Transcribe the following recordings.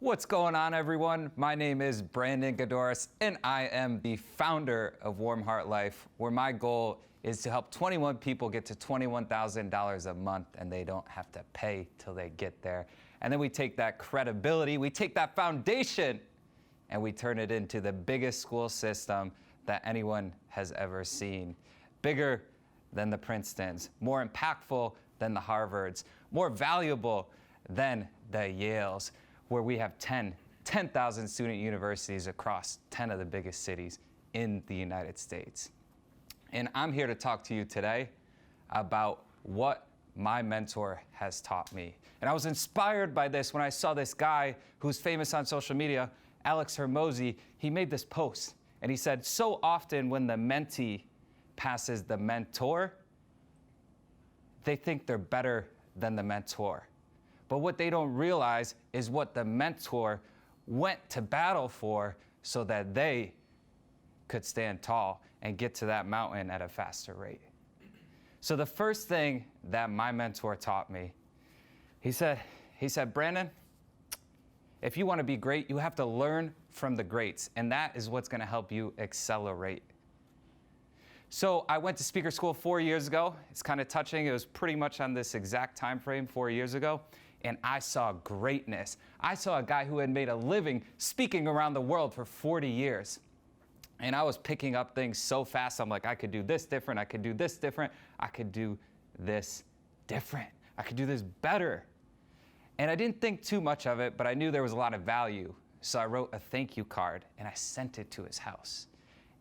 What's going on, everyone? My name is Brandon Godoris, and I am the founder of Warm Heart Life, where my goal is to help 21 people get to $21,000 a month, and they don't have to pay till they get there. And then we take that credibility, we take that foundation, and we turn it into the biggest school system that anyone has ever seen. Bigger than the Princetons, more impactful than the Harvards, more valuable than the Yales, where we have 10,000 student universities across 10 of the biggest cities in the United States. And I'm here to talk to you today about what my mentor has taught me. And I was inspired by this when I saw this guy who's famous on social media, Alex Hermosi. He made this post, and he said, so often when the mentee passes the mentor, they think they're better than the mentor. But what they don't realize is what the mentor went to battle for so that they could stand tall and get to that mountain at a faster rate. So the first thing that my mentor taught me, he said, Brandon, if you want to be great, you have to learn from the greats, and that is what's going to help you accelerate. So I went to speaker school 4 years ago. It's kind of touching. It was pretty much on this exact time frame 4 years ago. And I saw greatness. I saw a guy who had made a living speaking around the world for 40 years. And I was picking up things so fast. I'm like, I could do this different. I could do this different. I could do this different. I could do this better. And I didn't think too much of it, but I knew there was a lot of value. So I wrote a thank you card and I sent it to his house.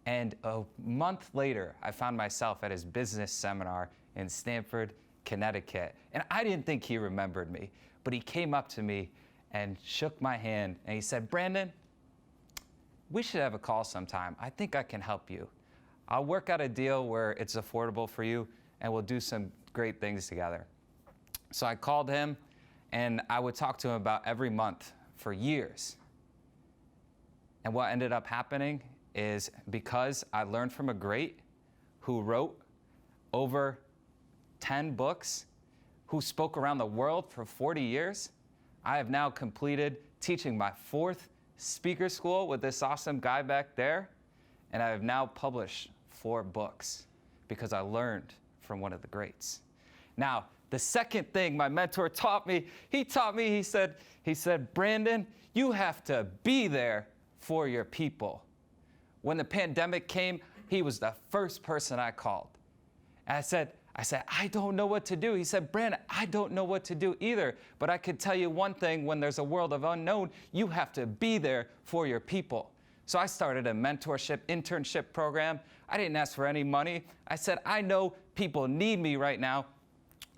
And a month later, I found myself at his business seminar in Stamford, Connecticut. And I didn't think he remembered me, but he came up to me and shook my hand and he said, Brandon, we should have a call sometime. I think I can help you. I'll work out a deal where it's affordable for you and we'll do some great things together. So I called him and I would talk to him about every month for years. And what ended up happening is because I learned from a great who wrote over 10 books, who spoke around the world for 40 years, I have now completed teaching my 4th speaker school with this awesome guy back there, and I have now published 4 books because I learned from one of the greats. Now, the second thing my mentor taught me, he said, Brandon, you have to be there for your people. When the pandemic came, he was the first person I called. And I said, I don't know what to do. He said, Brandon, I don't know what to do either, but I could tell you one thing, when there's a world of unknown, you have to be there for your people. So I started a mentorship internship program. I didn't ask for any money. I said, I know people need me right now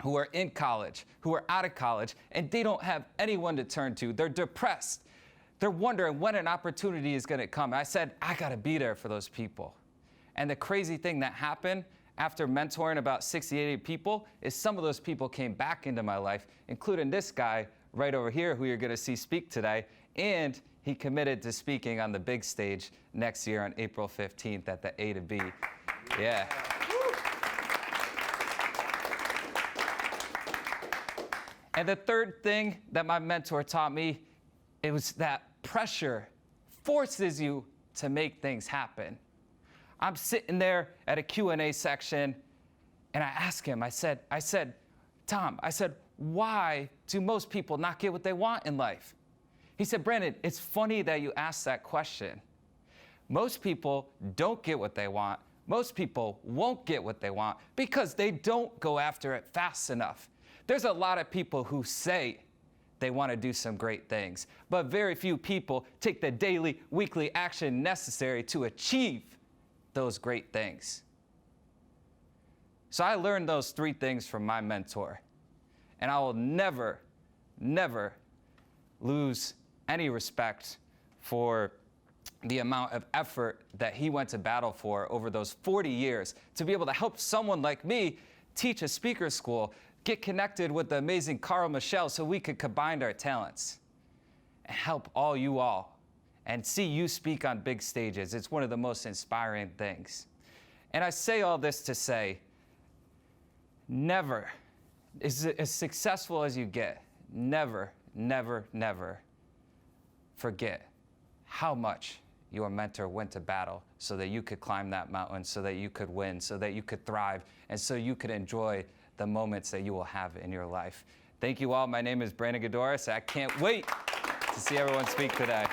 who are in college, who are out of college, and they don't have anyone to turn to. They're depressed. They're wondering when an opportunity is going to come. I said, I got to be there for those people. And the crazy thing that happened after mentoring about 60, 80 people is some of those people came back into my life, including this guy right over here who you're going to see speak today. And he committed to speaking on the big stage next year on April 15th at the A to B. Yeah. And the third thing that my mentor taught me, it was that pressure forces you to make things happen. I'm sitting there at a Q&A section, and I asked him, I said, Tom, why do most people not get what they want in life? He said, Brandon, it's funny that you asked that question. Most people don't get what they want. Most people won't get what they want because they don't go after it fast enough. There's a lot of people who say they want to do some great things, but very few people take the daily, weekly action necessary to achieve those great things. So I learned those 3 things from my mentor, and I will never, never lose any respect for the amount of effort that he went to battle for over those 40 years to be able to help someone like me teach a speaker school, get connected with the amazing Carl Michelle so we could combine our talents and help all you all and see you speak on big stages. It's one of the most inspiring things. And I say all this to say, never, as successful as you get, never, never, never forget how much your mentor went to battle so that you could climb that mountain, so that you could win, so that you could thrive, and so you could enjoy the moments that you will have in your life. Thank you all. My name is Brandon Godoris. I can't wait to see everyone speak today.